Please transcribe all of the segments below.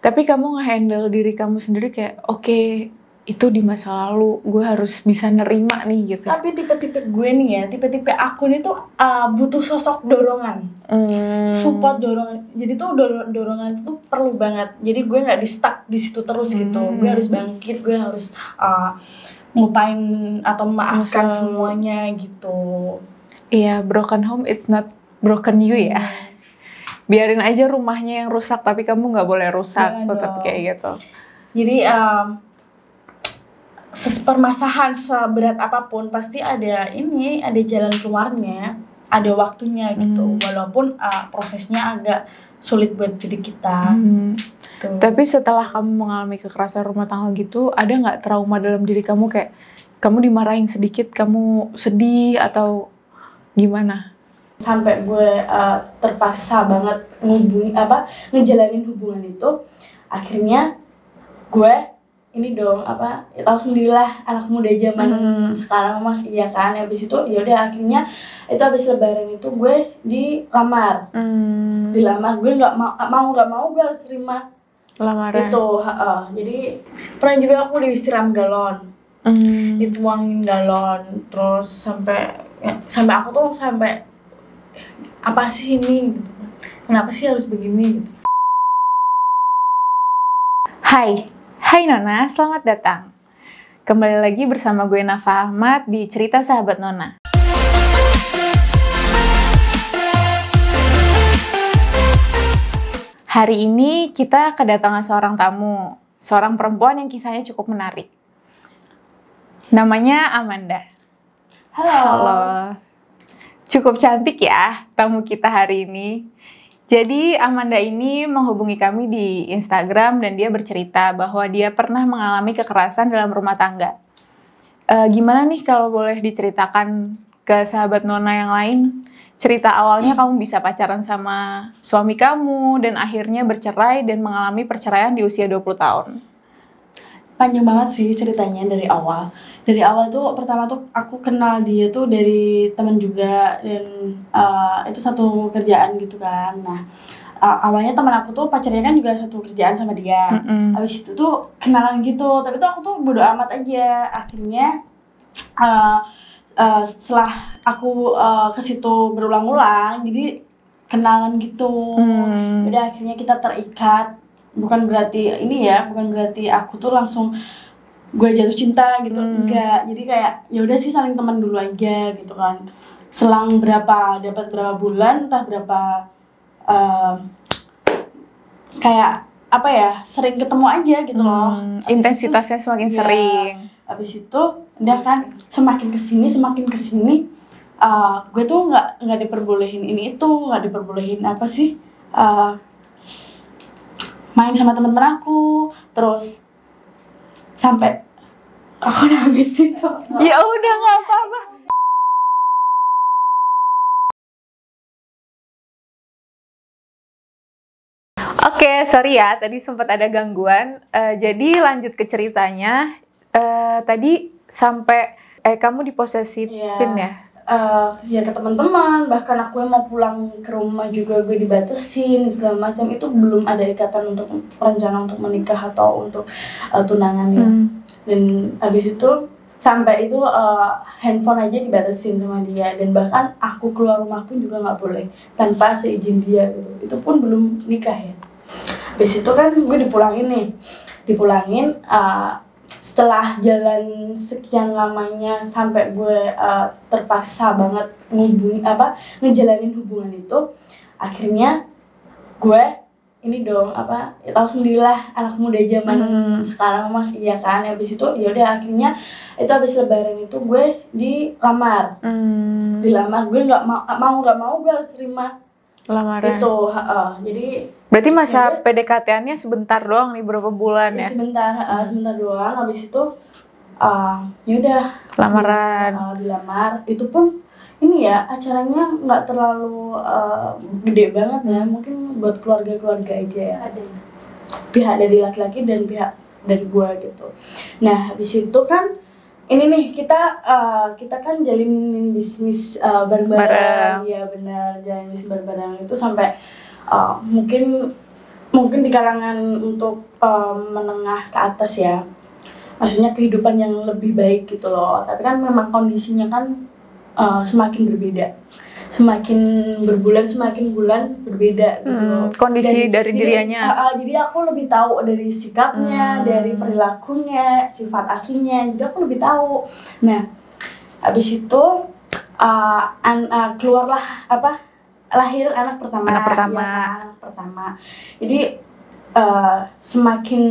Tapi kamu nge-handle diri kamu sendiri kayak oke, itu di masa lalu, gue harus bisa nerima nih gitu. Tapi tipe-tipe gue nih ya, tipe-tipe aku nih tuh butuh sosok dorongan, support dorongan. Jadi tuh dorongan itu perlu banget. Jadi gue nggak di-stuck di situ terus gitu. Gue harus bangkit, gue harus ngupain atau memaafkan semuanya gitu. Iya, broken home it's not broken you ya. Biarin aja rumahnya yang rusak, tapi kamu nggak boleh rusak, tetap kayak gitu. Jadi permasalahan seberat apapun pasti ada jalan keluarnya, ada waktunya gitu. Walaupun prosesnya agak sulit buat diri kita. Gitu. Tapi setelah kamu mengalami kekerasan rumah tangga gitu, ada nggak trauma dalam diri kamu kayak kamu dimarahin sedikit, kamu sedih atau gimana? Sampai gue terpaksa banget ngejalanin hubungan itu, akhirnya gue ini dong ya tahu sendirilah anak muda zaman sekarang mah, iya kan. Habis itu ya udah akhirnya itu habis lebaran itu gue dilamar. Dilamar, gue nggak mau gue harus terima lamaran itu. Jadi pernah juga aku disiram galon, dituangin galon, terus sampai aku tuh sampai apa sih ini gitu. Kenapa sih harus begini gitu. Hai Nona, selamat datang. Kembali lagi bersama gue Nafa Ahmad di Cerita Sahabat Nona. Hari ini kita kedatangan seorang tamu, seorang perempuan yang kisahnya cukup menarik. Namanya Amanda. Halo. Cukup cantik ya tamu kita hari ini. Jadi Amanda ini menghubungi kami di Instagram dan dia bercerita bahwa dia pernah mengalami kekerasan dalam rumah tangga. Gimana nih kalau boleh diceritakan ke sahabat Nona yang lain? Cerita awalnya kamu bisa pacaran sama suami kamu dan akhirnya bercerai dan mengalami perceraian di usia 20 tahun. Panjang banget sih ceritanya dari awal. Dari awal tuh pertama tuh aku kenal dia tuh dari teman juga, dan itu satu kerjaan gitu kan. Nah awalnya teman aku tuh pacarnya kan juga satu kerjaan sama dia. Habis itu tuh kenalan gitu, tapi tuh aku tuh bodo amat aja. Akhirnya setelah aku ke situ berulang-ulang, jadi kenalan gitu. Udah akhirnya kita terikat. Bukan berarti aku tuh langsung gue jatuh cinta gitu, enggak. Jadi kayak ya udah sih saling teman dulu aja gitu kan. Selang dapat berapa bulan, entah berapa kayak apa ya, sering ketemu aja gitu loh. Intensitasnya semakin sering. Habis itu udah kan semakin kesini gue tuh nggak diperbolehin ini itu, nggak diperbolehin apa sih, main sama teman-teman aku, terus sampai aku udah habisin. Ya udah nggak apa-apa. Oke, sorry ya, tadi sempat ada gangguan. Jadi lanjut ke ceritanya. Tadi sampai kamu diposesifin ya? Ya ke teman-teman, bahkan aku yang mau pulang ke rumah juga gue dibatasin segala macam. Itu belum ada ikatan untuk rencana untuk menikah atau untuk tunangan ya. Dan habis itu sampai itu handphone aja dibatasin sama dia, dan bahkan aku keluar rumah pun juga nggak boleh tanpa seizin dia gitu. Itu pun belum nikah ya. Habis itu kan gue dipulangin setelah jalan sekian lamanya sampai gue terpaksa banget ngejalanin hubungan itu, akhirnya gue ini dong ya tahu sendirilah anak muda zaman sekarang mah, iya kan. Habis itu ya udah akhirnya itu habis lebaran itu gue dilamar. Dilamar, gue nggak mau gue harus terima lamaran itu. Jadi berarti masa PDKT-annya sebentar doang nih, berapa bulan ya? Sebentar doang. Habis itu ya udah lamaran. Dilamar. Itu pun ini ya acaranya nggak terlalu gede banget ya, mungkin buat keluarga aja ya. Pihak dari laki-laki dan pihak dari gua gitu. Nah habis itu kan ini nih kita kan jalin bisnis bareng-bareng. Ya benar, jalin bisnis bareng-bareng itu sampai mungkin mungkin di kalangan untuk menengah ke atas ya, maksudnya kehidupan yang lebih baik gitu loh. Tapi kan memang kondisinya kan semakin berbeda, semakin berbulan semakin bulan berbeda gitu loh. Kondisi dari dirinya. Jadi aku lebih tahu dari sikapnya, dari perilakunya, sifat aslinya. Jadi aku lebih tahu. Nah, habis itu keluarlah lahir anak pertama. Anak pertama. Ya kan, anak pertama. Jadi semakin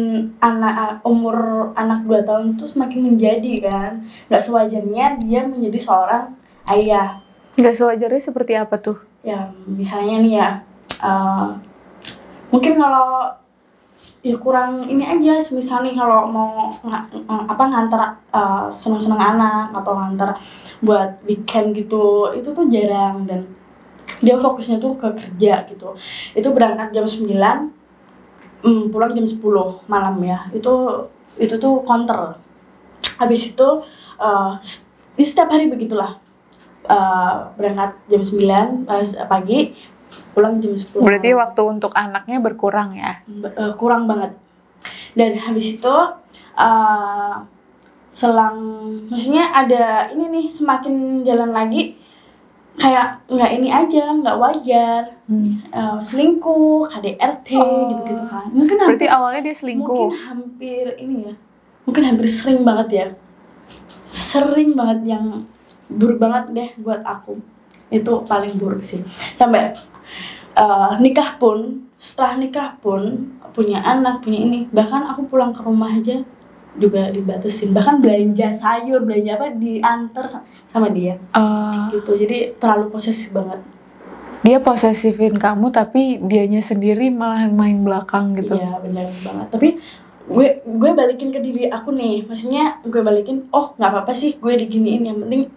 umur anak 2 tahun itu semakin menjadi kan, nggak sewajarnya dia menjadi seorang ayah. Nggak sewajarnya seperti apa tuh? Ya misalnya nih ya, mungkin kalau ya kurang ini aja, misalnya kalau mau ngantar seneng-seneng anak atau ngantar buat weekend gitu, itu tuh jarang. Dan dia fokusnya tuh ke kerja gitu. Itu berangkat jam 9, pulang jam 10 malam ya. Itu tuh counter. Habis itu setiap hari begitulah. Berangkat jam 9 pagi, pulang jam 10. Berarti waktu untuk anaknya berkurang ya? Kurang banget. Dan habis itu maksudnya ada ini nih, semakin jalan lagi kayak nggak ini aja, nggak wajar. Selingkuh, KDRT gitu-gitu kan. Mungkin berarti awalnya dia selingkuh. Mungkin hampir ini ya, mungkin hampir sering banget ya, sering banget, yang buruk banget deh buat aku. Itu paling buruk sih. Sampai nikah pun, setelah nikah pun punya anak, punya ini, bahkan aku pulang ke rumah aja juga dibatasin. Bahkan belanja sayur, belanja apa diantar sama dia. Gitu. Jadi terlalu posesif banget. Dia posesifin kamu tapi dianya sendiri malah main belakang gitu. Iya, benar banget. Tapi gue balikin ke diri aku nih. Maksudnya gue balikin, oh nggak apa-apa sih gue diginiin, yang penting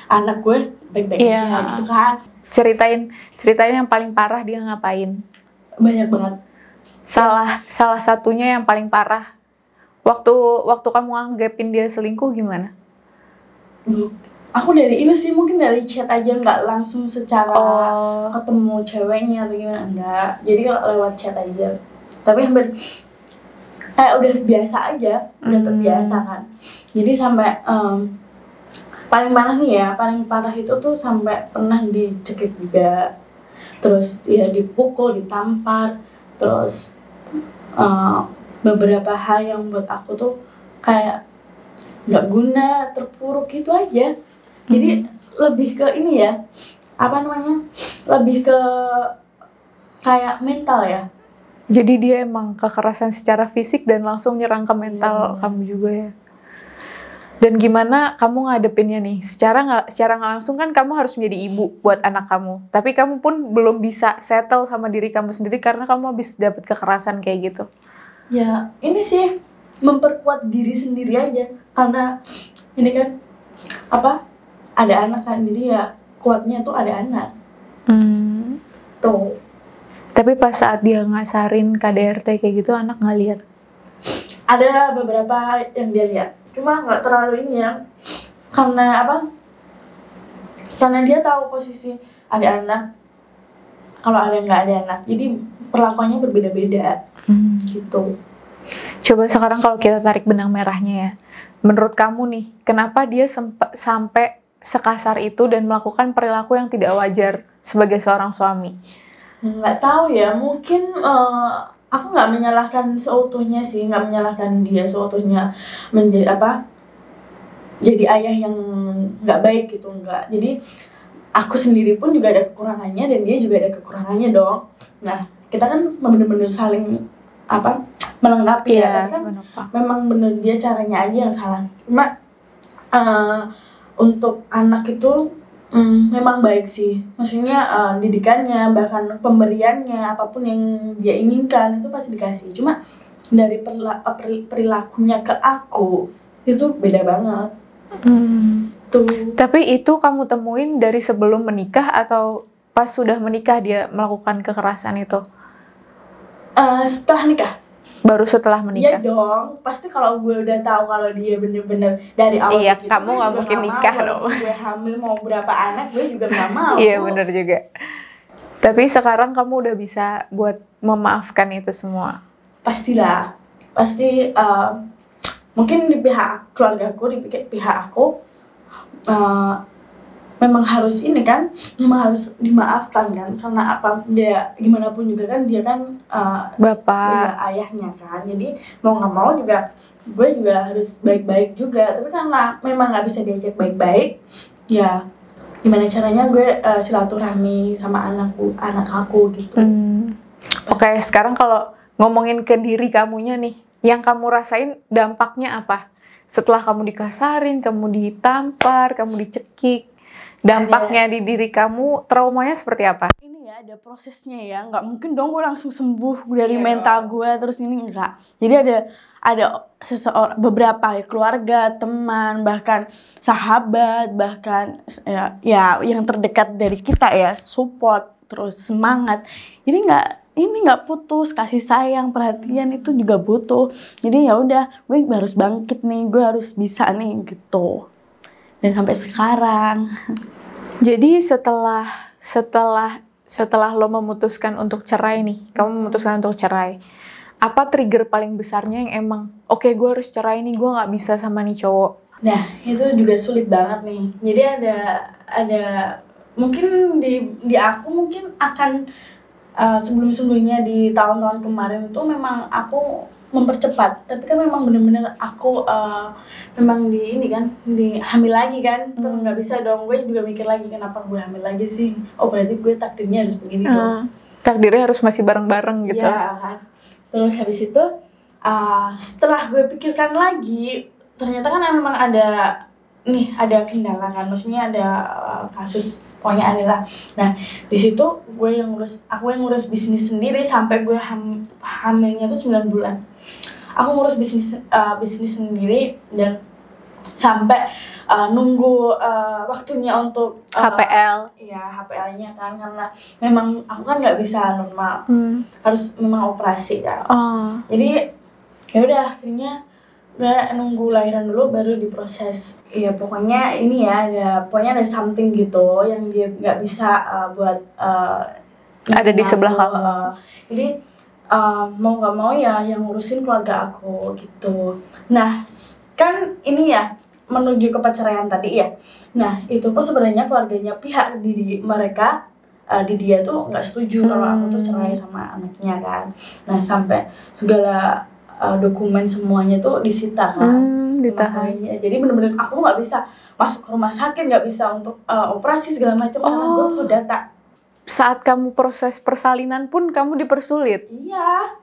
anak gue baik-baik aja gitu kan. Ceritain yang paling parah dia ngapain? Banyak banget. Salah satunya yang paling parah. Waktu kamu anggapin dia selingkuh gimana? Aku dari ini sih, mungkin dari chat aja, nggak langsung secara ketemu ceweknya atau gimana, enggak. Jadi lewat chat aja. Tapi hampir udah biasa aja, udah terbiasa kan. Jadi sampai paling parah nih ya, paling parah itu tuh sampai pernah dicekik juga. Terus ya dipukul, ditampar, terus beberapa hal yang buat aku tuh kayak nggak guna, terpuruk gitu aja. Jadi lebih ke ini ya, lebih ke kayak mental ya. Jadi dia emang kekerasan secara fisik dan langsung nyerang ke mental kamu juga ya. Dan gimana kamu ngadepinnya nih? Secara nggak langsung kan kamu harus menjadi ibu buat anak kamu. Tapi kamu pun belum bisa settle sama diri kamu sendiri karena kamu habis dapet kekerasan kayak gitu. Ya ini sih memperkuat diri sendiri aja, karena ini kan ada anak kan, jadi ya kuatnya tuh ada anak. Tuh. Tapi pas saat dia ngasarin KDRT kayak gitu, anak nggak lihat? Ada beberapa yang dia lihat, cuma nggak terlalu ini ya, karena dia tahu posisi ada anak, kalau ada nggak ada anak, jadi perlakuannya berbeda-beda. Gitu. Coba sekarang kalau kita tarik benang merahnya ya, menurut kamu nih, kenapa dia sampai sekasar itu dan melakukan perilaku yang tidak wajar sebagai seorang suami? Nggak tahu ya, mungkin aku nggak menyalahkan seutuhnya sih, nggak menyalahkan dia seutuhnya menjadi jadi ayah yang nggak baik gitu, nggak. Jadi aku sendiri pun juga ada kekurangannya dan dia juga ada kekurangannya dong. Nah, kita kan bener-bener saling melengkapi ya. Kan memang bener dia caranya aja yang salah. Cuma untuk anak itu memang baik sih. Maksudnya didikannya, bahkan pemberiannya, apapun yang dia inginkan itu pasti dikasih. Cuma dari perilakunya ke aku itu beda banget. Tuh. Tapi itu kamu temuin dari sebelum menikah atau pas sudah menikah dia melakukan kekerasan itu? Setelah nikah. Baru setelah menikah? Iya dong, pasti kalau gue udah tahu kalau dia bener-bener dari awal gitu, kamu nggak mungkin nikah dong. Gue hamil mau berapa anak, gue juga nggak mau. Iya bener juga. Tapi sekarang kamu udah bisa buat memaafkan itu semua? Pastilah, pasti mungkin di pihak keluargaku, di pihak aku memang harus ini kan, memang harus dimaafkan kan, karena apa, dia gimana pun juga kan dia kan bapak, ayahnya kan, jadi mau nggak mau juga gue juga harus baik-baik juga. Tapi karena memang nggak bisa diajak baik-baik, ya gimana caranya gue silaturahmi sama anak aku gitu. Oke, sekarang kalau ngomongin ke diri kamunya nih, yang kamu rasain dampaknya apa? Setelah kamu dikasarin, kamu ditampar, kamu dicekik, dampaknya di diri kamu, traumanya seperti apa? Ini ya ada prosesnya ya, nggak mungkin dong gue langsung sembuh dari mental gue terus ini, enggak. Jadi ada seseorang, beberapa keluarga, teman, bahkan sahabat, bahkan ya yang terdekat dari kita ya, support, terus semangat. Jadi nggak putus, kasih sayang, perhatian itu juga butuh. Jadi ya udah, gue harus bangkit nih, gue harus bisa nih gitu. Dan sampai sekarang. Jadi setelah lo memutuskan untuk cerai nih, kamu memutuskan untuk cerai, apa trigger paling besarnya yang emang oke, gue harus cerai nih, gue nggak bisa sama nih cowok? Nah itu juga sulit banget nih. Jadi ada mungkin di aku mungkin akan sebelumnya di tahun-tahun kemarin itu memang aku mempercepat, tapi kan memang bener-bener aku memang di hamil lagi kan. Terus nggak bisa dong, gue juga mikir lagi kenapa gue hamil lagi sih, oh berarti gue takdirnya harus begini dong. Takdirnya harus masih bareng-bareng gitu ya kan. Terus habis itu setelah gue pikirkan lagi, ternyata kan memang ada kendala kan, maksudnya ada kasus pokoknya adalah. Nah di situ aku yang ngurus bisnis sendiri sampai gue hamilnya tuh 9 bulan. Aku ngurus bisnis sendiri dan sampai nunggu waktunya untuk HPL. Iya, HPL-nya kan, karena memang aku kan nggak bisa normal, harus memang operasi kan. Jadi ya udah akhirnya gue nunggu lahiran dulu baru diproses. Iya pokoknya ini ya, pokoknya ada something gitu yang dia nggak bisa buat ada di sebelah kamu. Jadi mau nggak mau ya yang ngurusin keluarga aku gitu. Nah kan ini ya menuju ke perceraian tadi ya. Nah itu pun sebenarnya keluarganya pihak mereka di dia tuh nggak setuju kalau aku tuh cerai sama anaknya kan. Nah sampai segala dokumen semuanya tuh disita kan, ditahan. Jadi bener-bener aku nggak bisa masuk ke rumah sakit, nggak bisa untuk operasi segala macam karena gue butuh data. Saat kamu proses persalinan pun kamu dipersulit? Iya,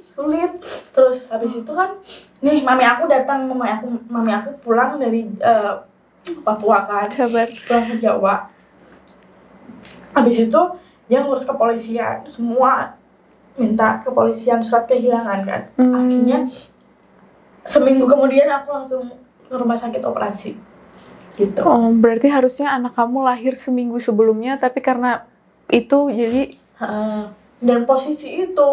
sulit. Terus habis itu kan, nih mami aku datang, mami aku pulang dari Papua kan, pulang ke Jawa. Habis itu dia ngurus kepolisian, semua minta kepolisian surat kehilangan kan. Akhirnya seminggu kemudian aku langsung ke rumah sakit operasi gitu. Berarti harusnya anak kamu lahir seminggu sebelumnya, tapi karena itu jadi dan posisi itu,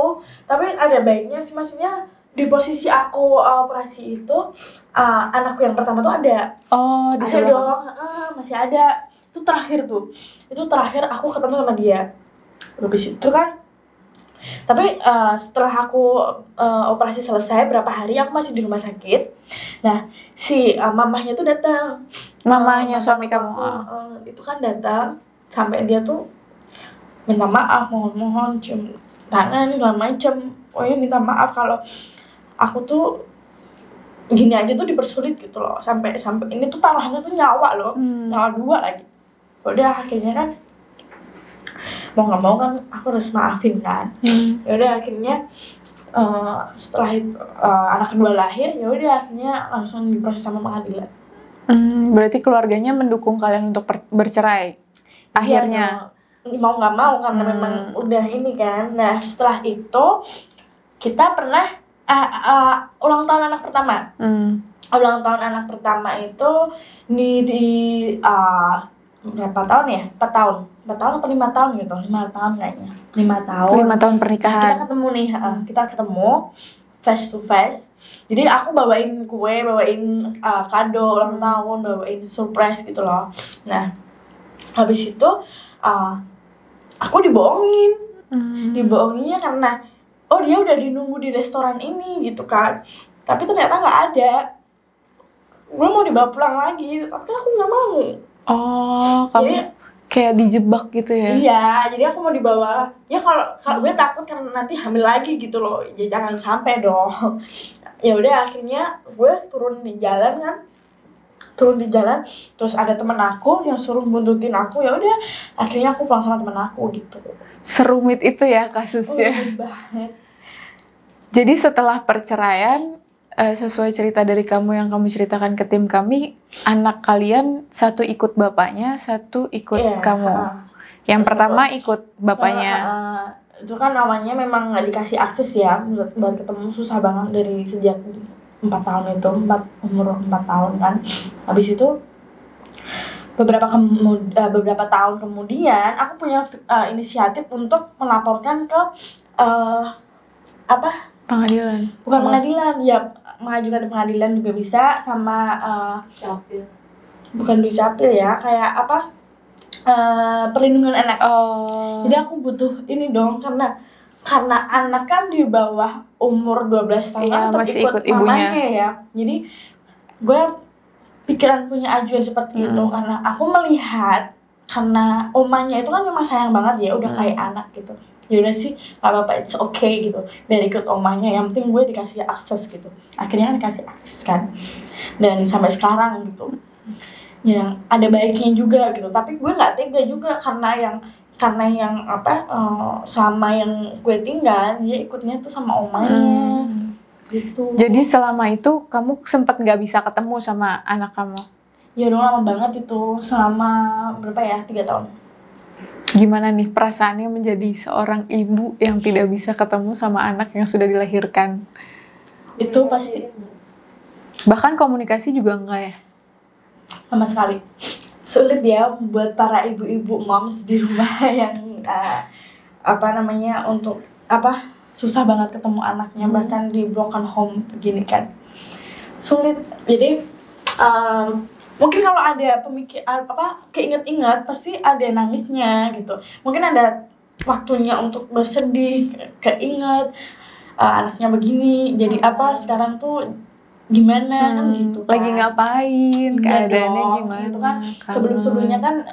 tapi ada baiknya sih, maksudnya di posisi aku operasi itu anakku yang pertama tuh ada. Ada dong, masih ada. Itu terakhir aku ketemu sama dia. Habis itu kan, tapi setelah aku operasi selesai berapa hari aku masih di rumah sakit. Nah si mamahnya tuh datang, mamahnya suami kamu itu kan datang sampai dia tuh minta maaf, mohon cium tangan segala macem. Pokoknya minta maaf kalau aku tuh gini aja tuh dipersulit gitu loh, sampai ini tuh taruhannya tuh nyawa loh, nyawa 2 lagi. Udah akhirnya kan mau nggak mau kan aku harus maafin kan. Ya udah akhirnya setelah itu anak kedua lahir, ya udah akhirnya langsung diproses sama pengadilan. Berarti keluarganya mendukung kalian untuk bercerai akhirnya? Mau nggak mau karena memang udah ini kan. Nah setelah itu kita pernah ulang tahun anak pertama. Ulang tahun anak pertama itu di berapa tahun ya? 4 tahun apa 5 tahun gitu? 5 tahun kayaknya. 5 tahun. 5 tahun pernikahan. Kita ketemu nih, kita ketemu face to face. Jadi aku bawain kue, bawain kado ulang tahun, bawain surprise gitu loh. Nah habis itu aku dibohongin. Dibohonginnya karena oh dia udah dinunggu di restoran ini gitu kan, tapi ternyata nggak ada. Gue mau dibawa pulang lagi, tapi aku nggak mau. Oh, kamu Jadi, kayak dijebak gitu ya? iya, jadi aku mau dibawa. Ya kalau gue takut karena nanti hamil lagi gitu loh. Ya jangan sampai dong. Ya udah akhirnya gue turun di jalan kan. Terus ada temen aku yang suruh buntutin aku. Ya udah akhirnya aku pulang sama temen aku gitu. Serumit itu ya Oh, kasusnya. banget. Jadi setelah perceraian, sesuai cerita dari kamu yang kamu ceritakan ke tim kami, anak kalian satu ikut bapaknya, satu ikut Iya, kamu. Yang pertama ikut bapaknya. Itu kan namanya memang nggak dikasih akses ya, buat ketemu susah banget dari sejak 4 tahun itu, umur 4 tahun kan. Habis itu beberapa tahun kemudian aku punya inisiatif untuk melaporkan ke Pengadilan. bukan pengadilan ya, mengajukan di pengadilan juga bisa, sama bukan dukcapil ya, kayak perlindungan anak. Jadi aku butuh ini dong, karena anak kan di bawah umur 12 tahun Iya, tetap masih ikut ikut ibunya. mamanya ya. Jadi gue pikiran punya ajuan seperti itu karena aku melihat karena omanya itu kan memang sayang banget ya, udah kayak anak gitu. Ya udah sih, nggak apa-apa, it's okay gitu, biar ikut omanya, yang penting gue dikasih akses gitu. Akhirnya dikasih akses kan, dan sampai sekarang gitu. Yang ada baiknya juga gitu, tapi gue nggak tega juga karena yang selama yang gue tinggal dia ikutnya tuh sama omanya gitu. Jadi selama itu kamu sempat nggak bisa ketemu sama anak kamu? Ya udah lama banget itu, selama berapa ya, 3 tahun. Gimana nih perasaannya menjadi seorang ibu yang tidak bisa ketemu sama anak yang sudah dilahirkan? Itu pasti Bahkan komunikasi juga enggak ya? sama sekali sulit ya buat para ibu-ibu moms di rumah yang untuk susah banget ketemu anaknya, bahkan di broken home begini kan, sulit. Jadi mungkin kalau ada keinget-inget pasti ada nangisnya gitu, mungkin ada waktunya untuk bersedih, keinget anaknya begini, jadi sekarang tuh gimana kan gitu kan. Lagi ngapain, keadaannya dong, gimana itu kan sebelum-sebelumnya kan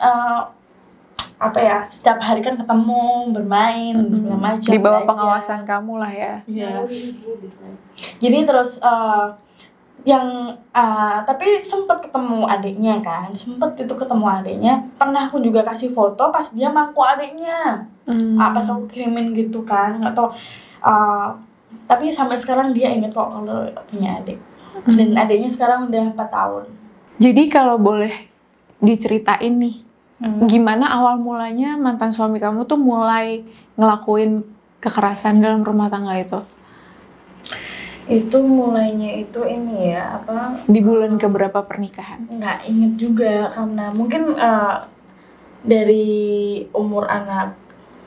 setiap hari kan ketemu, bermain, segala macam, di bawah belajar. pengawasan kamu lah ya. Iya. Jadi terus tapi sempat ketemu adiknya kan, pernah aku juga kasih foto pas dia mangku adiknya, pas aku kirimin gitu kan, nggak tau. Tapi sampai sekarang dia inget kok kalau punya adik, dan adiknya sekarang udah 4 tahun. Jadi kalau boleh diceritain nih, gimana awal mulanya mantan suami kamu tuh mulai ngelakuin kekerasan dalam rumah tangga itu? Itu mulainya itu ini ya, Di bulan keberapa pernikahan? nggak inget juga, karena mungkin dari umur anak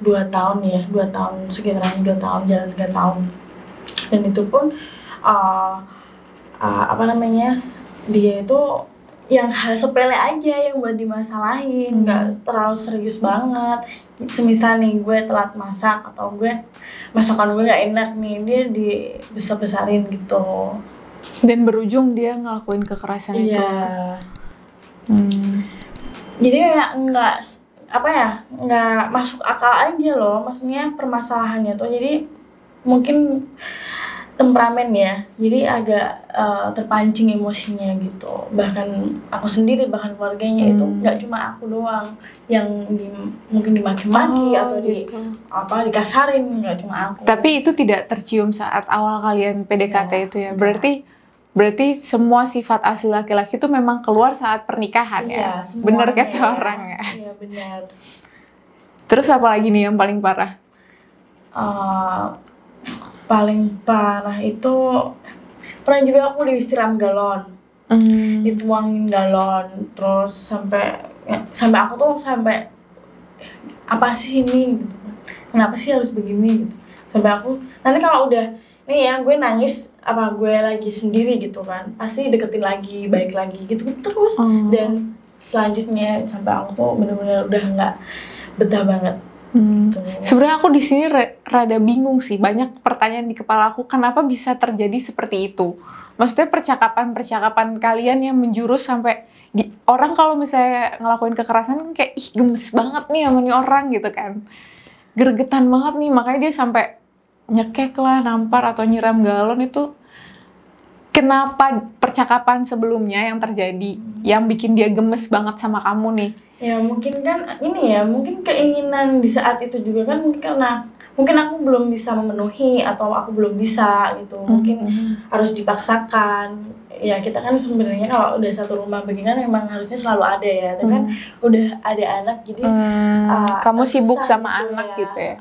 2 tahun ya, 2 tahun, sekitaran 2 tahun, jalan 3 tahun. Dan itu pun dia itu yang hal sepele aja yang buat dimasalahin, nggak terlalu serius banget. Semisal nih gue telat masak atau masakan gue nggak enak nih, dia dibesar-besarin gitu. Dan berujung dia ngelakuin kekerasan itu. Jadi ya nggak masuk akal aja loh, maksudnya permasalahannya tuh. Jadi mungkin temperamen ya, jadi agak terpancing emosinya gitu. Bahkan aku sendiri, bahkan keluarganya itu nggak cuma aku doang yang mungkin dimaki-maki atau gitu. Dikasarin, nggak cuma aku. Tapi itu tidak tercium saat awal kalian PDKT itu ya? Berarti semua sifat asli laki-laki itu memang keluar saat pernikahan ya? Bener kata orang ya? Iya benar. Terus apa lagi nih yang paling parah? Paling parah itu pernah juga aku disiram galon, dituangin galon, terus sampai aku tuh apa sih ini gitu, kenapa sih harus begini gitu, sampai aku nanti kalau udah nih ya gue nangis gue lagi sendiri gitu kan, pasti deketin lagi, baik lagi gitu terus. Dan selanjutnya sampai aku tuh bener-bener udah nggak betah banget Gitu. Sebenarnya aku di sini rada bingung sih, banyak pertanyaan di kepala aku, kenapa bisa terjadi seperti itu? Maksudnya percakapan kalian yang menjurus sampai orang kalau misalnya ngelakuin kekerasan kan kayak ih gemes banget nih sama nih orang gitu kan, gregetan banget nih, makanya dia sampai nyekek lah, nampar atau nyiram galon. Itu kenapa percakapan sebelumnya yang terjadi yang bikin dia gemes banget sama kamu nih? Ya mungkin kan ini ya, mungkin keinginan di saat itu juga kan, mungkin aku belum bisa memenuhi atau aku belum bisa gitu, mungkin harus dipaksakan. Ya kita kan sebenarnya kalau udah satu rumah begini kan memang harusnya selalu ada ya, tapi kan udah ada anak jadi kamu sibuk sama gitu anak ya, gitu ya.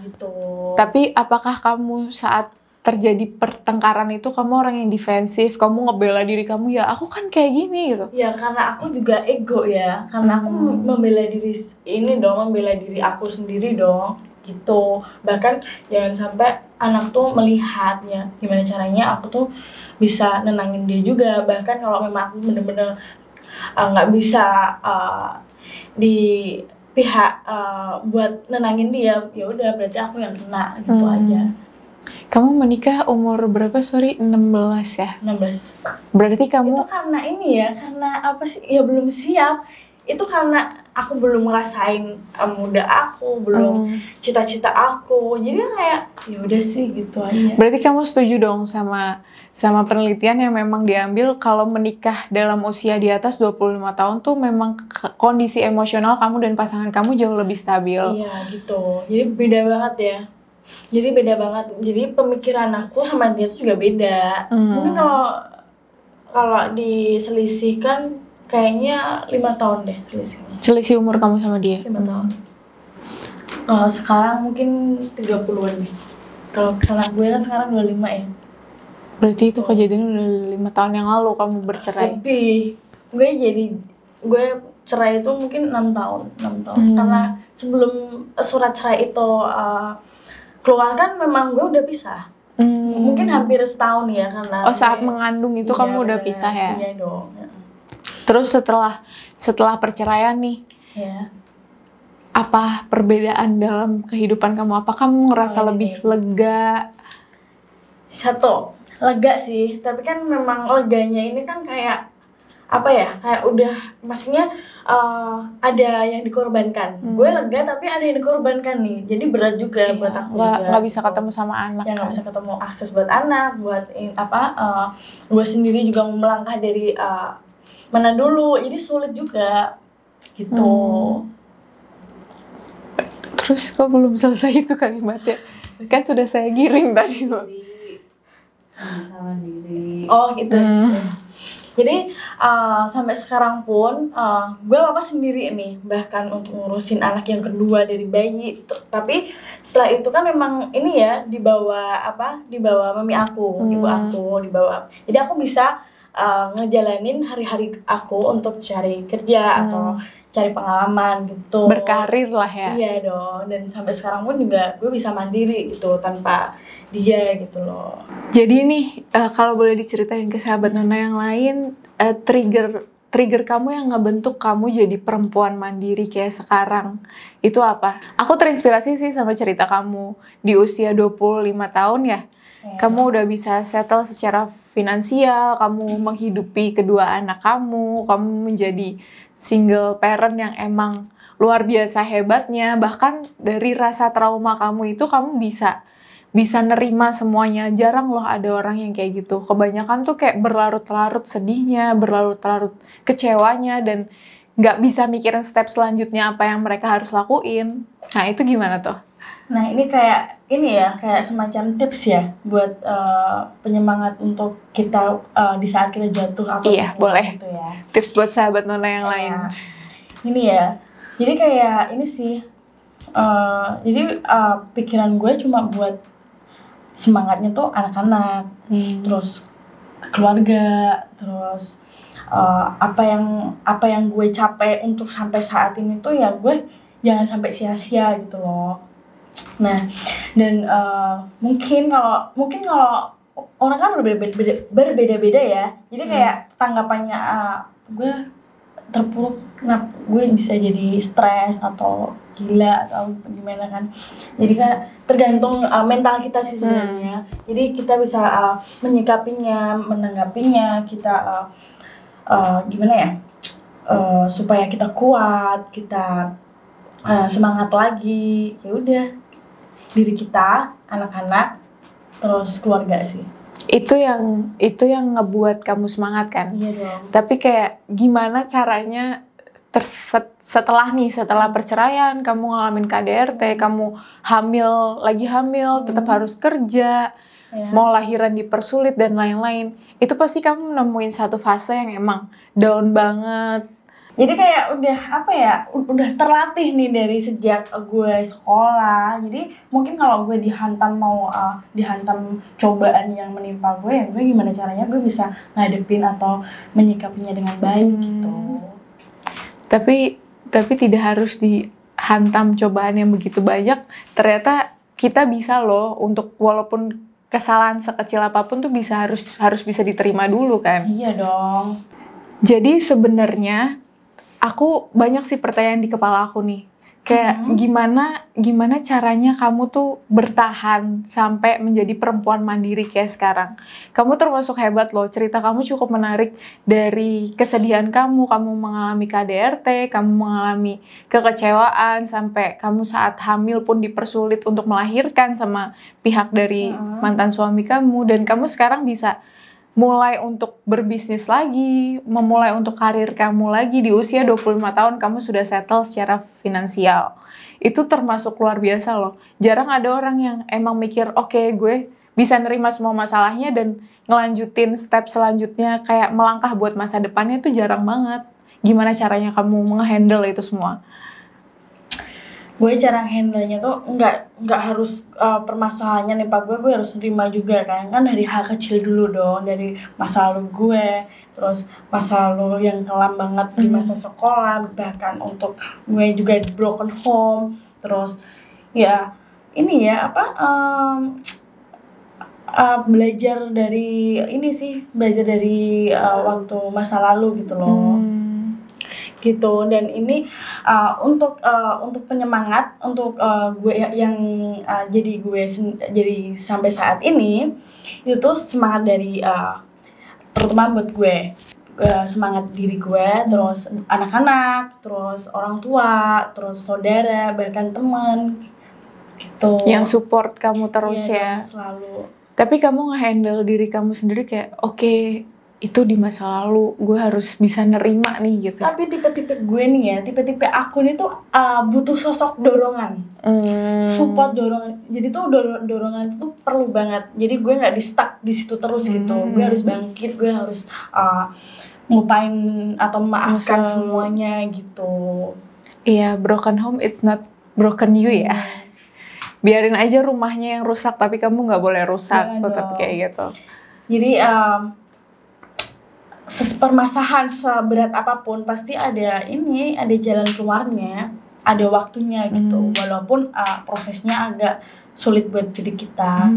Gitu. Tapi apakah kamu saat terjadi pertengkaran itu kamu orang yang defensif, kamu ngebela diri kamu, ya aku kan kayak gini gitu? Ya karena aku juga ego ya, karena aku membela diri membela diri aku sendiri dong gitu. Bahkan jangan sampai anak tuh melihat ya gimana caranya aku tuh bisa nenangin dia juga. Bahkan kalau memang aku bener-bener nggak bisa di pihak buat nenangin dia, ya udah berarti aku yang kena gitu aja. Kamu menikah umur berapa? Sorry, 16 ya? 16. Berarti kamu... Itu karena ini ya, karena apa sih? Ya belum siap. Itu karena aku belum ngerasain muda aku, belum cita-cita aku. Jadi kayak ya udah sih gitu aja. Berarti kamu setuju dong sama penelitian yang memang diambil kalau menikah dalam usia di atas 25 tahun tuh memang kondisi emosional kamu dan pasangan kamu jauh lebih stabil. Iya gitu. Jadi beda banget ya. Jadi pemikiran aku sama dia tuh juga beda. Mungkin kalau diselisihkan kayaknya 5 tahun deh selisihnya. Selisih umur kamu sama dia? 5 tahun. Sekarang mungkin 30-an nih. Kalau anak gue kan sekarang 25 ya. Berarti itu kejadian udah 5 tahun yang lalu kamu bercerai? Lebih. Gue cerai itu mungkin 6 tahun. Karena sebelum surat cerai itu keluar kan memang gue udah pisah. Mungkin hampir setahun ya karena saat mengandung itu kamu udah pisah ya? Iya dong. Ya. Terus setelah perceraian nih, apa perbedaan dalam kehidupan kamu? Apa kamu ngerasa lebih lega? Satu, lega sih. Tapi kan memang leganya ini kan kayak apa ya? Kayak udah maksudnya ada yang dikorbankan. Gue lega tapi ada yang dikorbankan nih. Jadi berat juga buat aku. Nggak bisa ketemu sama anak. Ya nggak bisa ketemu, akses buat anak, buat gue sendiri juga melangkah dari mana dulu. Jadi sulit juga gitu. Terus kok belum selesai itu kalimatnya? Kan sudah saya giring tadi loh. Oh gitu. Jadi sampai sekarang pun gue apa sendiri nih, bahkan untuk ngurusin anak yang kedua dari bayi. Tapi setelah itu kan memang ini ya dibawa mami aku, ibu aku dibawa. Jadi aku bisa ngejalanin hari-hari aku untuk cari kerja atau cari pengalaman gitu. Berkarir lah ya. Iya dong. Dan sampai sekarang pun juga gue bisa mandiri gitu tanpa dia gitu loh. Jadi nih kalau boleh diceritain ke sahabat Nona yang lain, trigger kamu yang ngebentuk kamu jadi perempuan mandiri kayak sekarang itu apa? Aku terinspirasi sih sama cerita kamu di usia 25 tahun ya. Kamu udah bisa settle secara finansial, kamu menghidupi kedua anak kamu menjadi single parent yang emang luar biasa hebatnya. Bahkan dari rasa trauma kamu itu kamu bisa nerima semuanya. Jarang loh ada orang yang kayak gitu. Kebanyakan tuh kayak berlarut-larut sedihnya, berlarut-larut kecewanya, dan nggak bisa mikirin step selanjutnya apa yang mereka harus lakuin. Nah itu gimana tuh? Nah ini kayak semacam tips ya buat penyemangat untuk kita di saat kita jatuh atau iya boleh gitu ya. Tips buat sahabat Nona yang lain. Ini ya, jadi kayak ini sih. Jadi pikiran gue cuma buat semangatnya tuh anak-anak, terus keluarga, terus apa yang gue capai untuk sampai saat ini tuh ya gue jangan sampai sia-sia gitu loh. Nah, dan mungkin kalau orang kan berbeda-beda ya. Jadi kayak tanggapannya gue terpuruk, kenapa gue bisa jadi stres atau gila atau gimana kan. Jadi kan tergantung mental kita sih sebenarnya. Jadi kita bisa menyikapinya, menanggapinya, kita gimana ya, supaya kita kuat, kita semangat lagi. Ya udah, diri kita, anak-anak, terus keluarga sih. Itu yang ngebuat kamu semangat kan? Iya dong. Tapi kayak gimana caranya setelah perceraian, kamu ngalamin KDRT, kamu lagi hamil, tetap harus kerja, mau lahiran dipersulit dan lain-lain. Itu pasti kamu nemuin satu fase yang emang down banget. Jadi kayak udah terlatih nih dari sejak gue sekolah. Jadi mungkin kalau gue dihantam cobaan yang menimpa gue, ya gue gimana caranya gue bisa ngadepin atau menyikapinya dengan baik gitu. Tapi tidak harus dihantam cobaan yang begitu banyak. Ternyata kita bisa loh untuk walaupun kesalahan sekecil apapun tuh harus bisa diterima dulu kan. Iya dong. Jadi sebenarnya aku banyak sih pertanyaan di kepala aku nih. Kayak gimana caranya kamu tuh bertahan sampai menjadi perempuan mandiri kayak sekarang. Kamu termasuk hebat loh, cerita kamu cukup menarik. Dari kesedihan kamu mengalami KDRT, kamu mengalami kekecewaan, sampai kamu saat hamil pun dipersulit untuk melahirkan sama pihak dari mantan suami kamu. Dan kamu sekarang bisa mulai untuk berbisnis lagi, memulai untuk karir kamu lagi di usia 25 tahun kamu sudah settle secara finansial. Itu termasuk luar biasa loh. Jarang ada orang yang emang mikir, oke, gue bisa nerima semua masalahnya dan ngelanjutin step selanjutnya kayak melangkah buat masa depannya, itu jarang banget. Gimana caranya kamu menghandle itu semua? Gue cara handle-nya tuh nggak harus permasalahannya nih Pak, gue harus terima juga kan dari hal kecil dulu dong, dari masa lalu gue, terus masa lalu yang kelam banget di masa sekolah, bahkan untuk gue juga di broken home, terus ya ini ya belajar dari waktu masa lalu gitu loh. Gitu. Dan ini untuk penyemangat untuk gue yang jadi sampai saat ini, itu semangat dari terutama buat gue, semangat diri gue, terus anak-anak, terus orang tua, terus saudara, bahkan teman gitu yang support kamu terus. Iya, ya selalu. Tapi kamu nge-handle diri kamu sendiri kayak oke, itu di masa lalu, gue harus bisa nerima nih gitu. Tapi tipe-tipe gue nih ya, tipe-tipe aku nih tuh butuh sosok dorongan, support, dorongan. Jadi tuh dorongan itu perlu banget. Jadi gue nggak di-stuck di situ terus gitu. Gue harus bangkit, gue harus ngupain atau memaafkan semuanya gitu. Iya, broken home it's not broken you ya. Biarin aja rumahnya yang rusak, tapi kamu nggak boleh rusak, tetap kayak gitu. Jadi permasalahan seberat apapun pasti ada jalan keluarnya, ada waktunya gitu. Walaupun prosesnya agak sulit buat diri kita.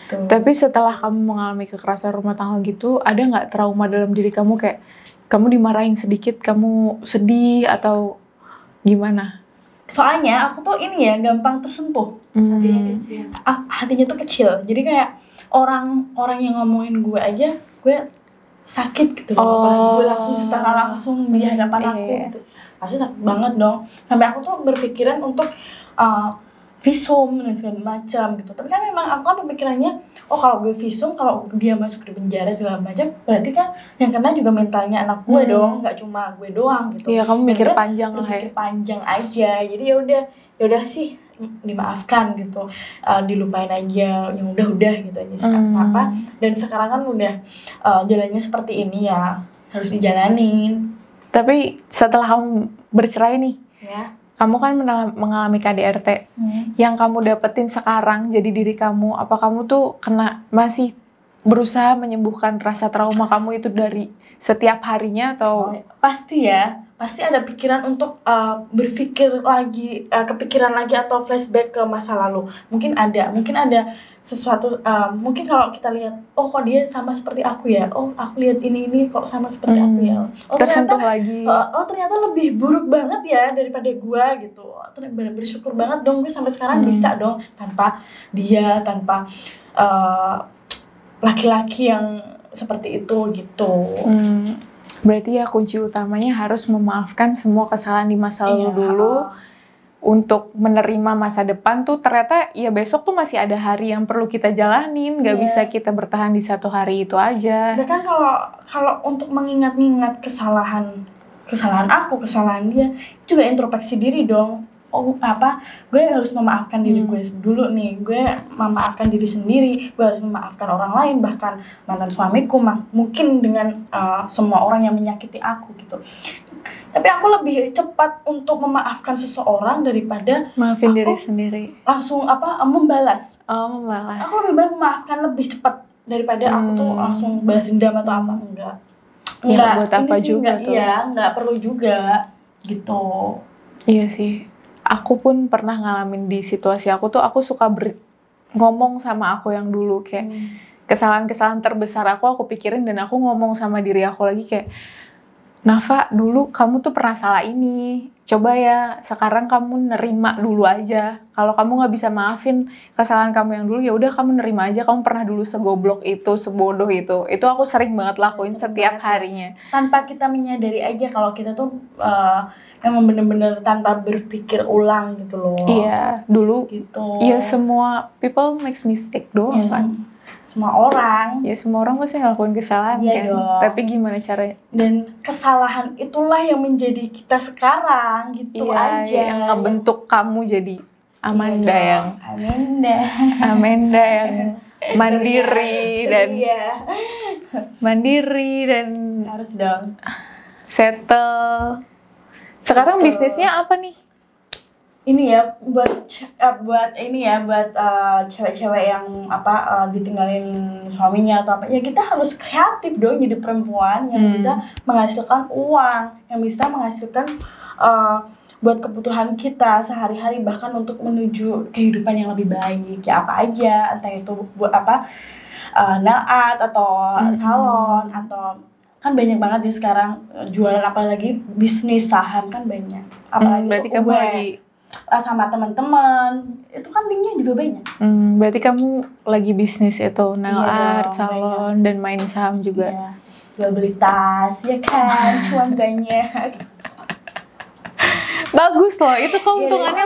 Gitu. Tapi setelah kamu mengalami kekerasan rumah tangga gitu, ada nggak trauma dalam diri kamu kayak kamu dimarahin sedikit, kamu sedih atau gimana? Soalnya aku tuh gampang tersentuh. Hatinya tuh kecil. Jadi kayak orang yang ngomongin gue aja, gue sakit gitu. Gue secara langsung di hadapan aku gitu. Pasti sakit banget dong. Sampai aku tuh berpikiran untuk visum dan segala macam gitu. Tapi kan memang aku kan pemikirannya, kalau gue visum, kalau dia masuk di penjara segala macam, berarti kan yang kena juga mentalnya anak gue dong, nggak cuma gue doang gitu. Iya, kamu mikir panjang lah ya. Mikir panjang aja. Jadi ya udah sih, dimaafkan gitu, dilupain aja, yang udah gitu aja apa. Dan sekarang kan udah jalannya seperti ini ya, harus dijalanin. Tapi setelah kamu bercerai nih, kamu kan mengalami KDRT. Yang kamu dapetin sekarang jadi diri kamu, apa kamu tuh masih berusaha menyembuhkan rasa trauma kamu itu dari setiap harinya atau? Pasti ada pikiran untuk berpikir lagi, kepikiran lagi atau flashback ke masa lalu. Mungkin ada sesuatu, mungkin kalau kita lihat, oh kok dia sama seperti aku ya, oh aku lihat ini kok sama seperti aku ya, oh tersentuh ternyata lagi. oh ternyata lebih buruk banget ya daripada gue gitu. Bersyukur banget dong gue sampai sekarang bisa dong tanpa dia, tanpa laki-laki yang seperti itu gitu. Berarti ya kunci utamanya harus memaafkan semua kesalahan di masa lalu dulu. Untuk menerima masa depan tuh ternyata ya besok tuh masih ada hari yang perlu kita jalanin, nggak bisa kita bertahan di satu hari itu aja. Bahkan kalau untuk mengingat-ingat kesalahan aku, kesalahan dia, juga introspeksi diri dong. Oh gue harus memaafkan diri gue dulu nih, gue memaafkan diri sendiri, gue harus memaafkan orang lain, bahkan mantan suamiku, mungkin dengan semua orang yang menyakiti aku gitu. Tapi aku lebih cepat untuk memaafkan seseorang daripada maafin diri sendiri. Langsung membalas. Oh, membalas. Aku lebih baik memaafkan lebih cepat daripada aku tuh langsung balas dendam atau apa. Enggak. Buat apa juga tuh? Iya, enggak perlu juga gitu. Iya sih. Aku pun pernah ngalamin di situasi aku tuh, aku suka ngomong sama aku yang dulu kayak kesalahan-kesalahan terbesar aku pikirin dan aku ngomong sama diri aku lagi kayak, Nafa, dulu kamu tuh pernah salah ini. Coba ya, sekarang kamu nerima dulu aja. Kalau kamu nggak bisa maafin kesalahan kamu yang dulu, ya udah kamu nerima aja. Kamu pernah dulu segoblok itu, sebodoh itu. Itu aku sering banget lakuin setiap harinya. Tanpa kita menyadari aja kalau kita tuh emang bener-bener tanpa berpikir ulang gitu loh. Iya, dulu. Gitu. Iya, semua people makes mistake doang kan. Semua orang. Ya semua orang pasti ngelakuin kesalahan kan. Dong. Tapi gimana caranya? Dan kesalahan itulah yang menjadi kita sekarang gitu aja. Yang ngebentuk kamu jadi Amanda Amanda yang mandiri dan harus dong settle. Sekarang bisnisnya apa nih? Ini ya buat cewek-cewek yang ditinggalin suaminya atau apa ya, kita harus kreatif dong jadi perempuan yang bisa menghasilkan uang, yang bisa menghasilkan buat kebutuhan kita sehari-hari, bahkan untuk menuju kehidupan yang lebih baik. Ya apa aja, entah itu buat nail art atau salon atau kan banyak banget nih sekarang jualan, apalagi bisnis saham kan banyak. Apalagi berarti kamu lagi sama teman-teman itu kan linknya juga banyak. Berarti kamu lagi bisnis itu nail art, salon, dan main saham juga. Iya. Jual beli tas ya kan, cuan banyak. Bagus loh, itu keuntungannya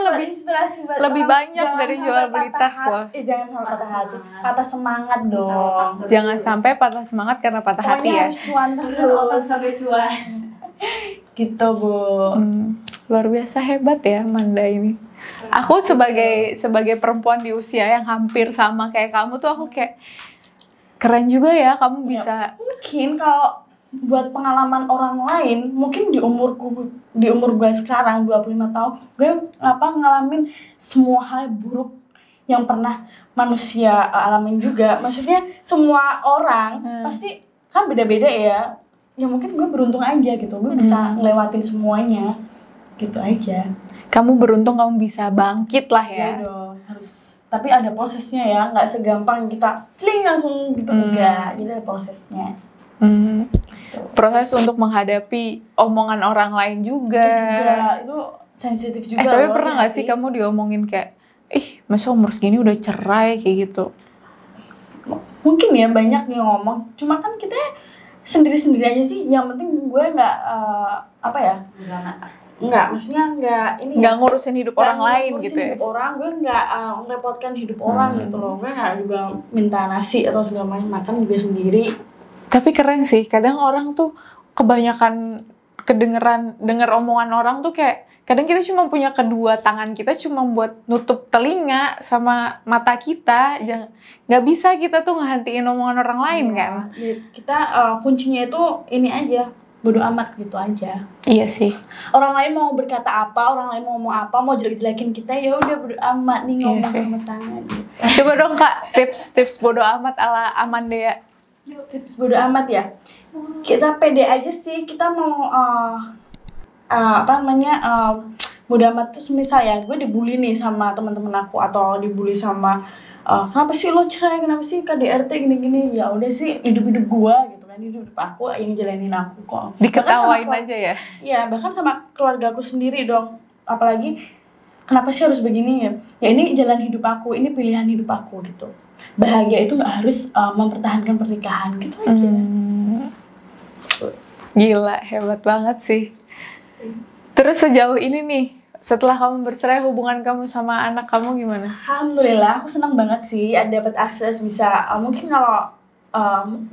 lebih banyak dari jual beli tas loh. Jangan sampai patah hati, patah semangat dong. Jangan sampai patah semangat karena patah hati ya. Harus cuan terus sampai cuan. Gitu Bu. Luar biasa hebat ya Amanda ini. Aku sebagai perempuan di usia yang hampir sama kayak kamu tuh, aku kayak keren juga ya kamu bisa. Mungkin kalau buat pengalaman orang lain, mungkin di umur gue sekarang 25 tahun, gue ngalamin semua hal buruk yang pernah manusia alamin juga. Maksudnya semua orang pasti kan beda-beda ya. Ya mungkin gue beruntung aja gitu, gue bisa ngelewatin semuanya. Gitu aja. Kamu beruntung kamu bisa bangkit lah ya. Iya dong, harus. Tapi ada prosesnya ya, nggak segampang kita cling langsung gitu, enggak. Jadi ada prosesnya. Gitu. Proses untuk menghadapi omongan orang lain juga. Itu sensitif juga. Tapi pernah nggak sih kamu diomongin kayak, masa umur segini udah cerai kayak gitu? Mungkin ya banyak yang ngomong. Cuma kan kita sendiri-sendiri aja sih. Yang penting gue nggak Enggak, maksudnya nggak ngurusin hidup orang lain gitu ya. Hidup orang, gue nggak merepotkan hidup orang gitu loh. Gue nggak juga minta nasi atau segala macam, makan juga sendiri. Tapi keren sih, kadang orang tuh kebanyakan denger omongan orang tuh kayak kadang kita cuma punya kedua tangan kita cuma buat nutup telinga sama mata kita, nggak bisa kita tuh ngehentiin omongan orang lain kan. Kita kuncinya itu ini aja, bodo amat gitu aja. Iya sih. Orang lain mau berkata apa, orang lain mau ngomong apa, mau jelek-jelekin kita, ya udah bodo amat nih ngomong sama tangan. Gitu. Coba dong Kak, tips bodo amat ala Amanda. Tips bodo amat ya. Kita pede aja sih, kita mau bodo amat tuh misal ya, gue dibully nih sama teman-teman aku atau dibully sama kenapa sih lo cerai, kenapa sih KDRT gini-gini. Ya udah sih, hidup gua gitu kan, hidup aku yang jalanin aku kok. Diketawain aja ya. Iya, bahkan sama keluarga aku sendiri dong. Apalagi kenapa sih harus begini ya? Ya ini jalan hidup aku, ini pilihan hidup aku gitu. Bahagia itu nggak harus mempertahankan pernikahan gitu aja. Gila, hebat banget sih. Terus sejauh ini nih, setelah kamu bercerai, hubungan kamu sama anak kamu gimana? Alhamdulillah, aku senang banget sih dapat akses bisa mungkin kalau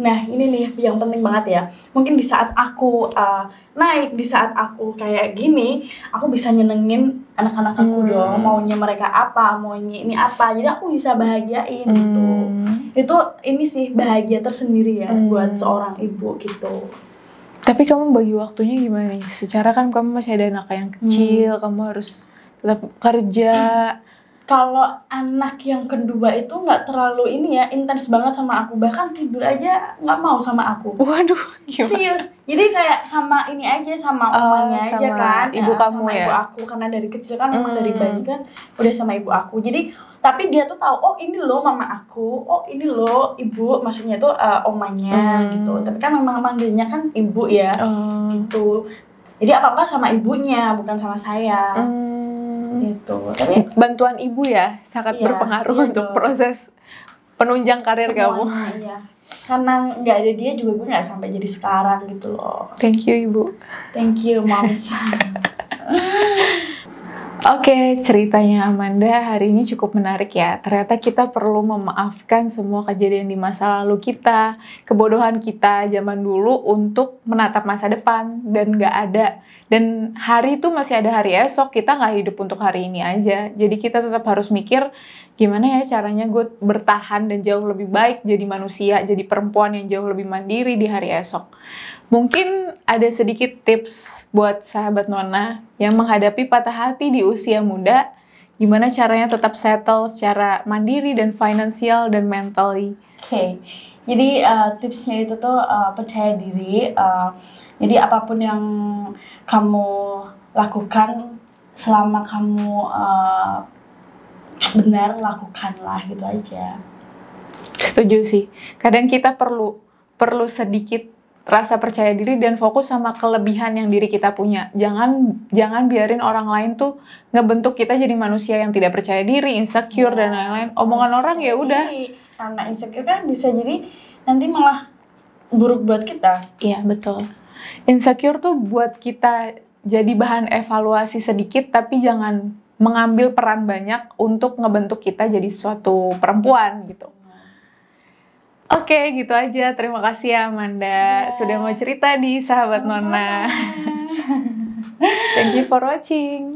nah ini nih yang penting banget ya. Mungkin di saat aku naik, di saat aku kayak gini, aku bisa nyenengin anak-anak aku dong. Maunya mereka apa, maunya ini apa. Jadi aku bisa bahagiain gitu. Itu ini sih bahagia tersendiri ya buat seorang ibu gitu. Tapi kamu bagi waktunya gimana nih? Secara kan kamu masih ada anak yang kecil, kamu harus tetap kerja. Kalau anak yang kedua itu nggak terlalu ini ya, intens banget sama aku. Bahkan tidur aja nggak mau sama aku. Waduh, gimana? Serius. Jadi kayak sama ini aja, sama omanya aja kan. Ibu kamu sama ya? Ibu aku. Karena dari kecil kan, memang dari bayi kan udah sama ibu aku. Jadi, tapi dia tuh tahu, oh ini loh mama aku, oh ini loh ibu. Maksudnya tuh omanya gitu. Tapi kan memang manggilnya kan ibu ya. Gitu. Jadi apa-apa sama ibunya, bukan sama saya. Gitu. Tapi bantuan ibu ya sangat berpengaruh untuk proses penunjang karir kamu. Iya. Karena nggak ada dia juga gue nggak sampai jadi sekarang gitu loh. Thank you ibu. Thank you moms. Oke, ceritanya Amanda hari ini cukup menarik ya. Ternyata kita perlu memaafkan semua kejadian di masa lalu kita, kebodohan kita zaman dulu untuk menatap masa depan dan nggak ada. Dan hari itu masih ada hari esok, kita nggak hidup untuk hari ini aja. Jadi kita tetap harus mikir gimana ya caranya gue bertahan dan jauh lebih baik jadi manusia, jadi perempuan yang jauh lebih mandiri di hari esok. Mungkin ada sedikit tips buat sahabat Nona yang menghadapi patah hati di usia muda, gimana caranya tetap settle secara mandiri dan finansial dan mentally. Oke. Jadi tipsnya itu tuh percaya diri. Jadi apapun yang kamu lakukan selama kamu benar, lakukanlah gitu aja. Setuju sih. Kadang kita perlu sedikit rasa percaya diri dan fokus sama kelebihan yang diri kita punya. Jangan biarin orang lain tuh ngebentuk kita jadi manusia yang tidak percaya diri, insecure dan lain-lain. Omongan orang ya udah. Karena insecure kan bisa jadi nanti malah buruk buat kita. Iya, betul. Insecure tuh buat kita jadi bahan evaluasi sedikit, tapi jangan mengambil peran banyak untuk ngebentuk kita jadi suatu perempuan gitu. Oke, gitu aja. Terima kasih ya Amanda sudah mau cerita di Sahabat Nona. Thank you for watching.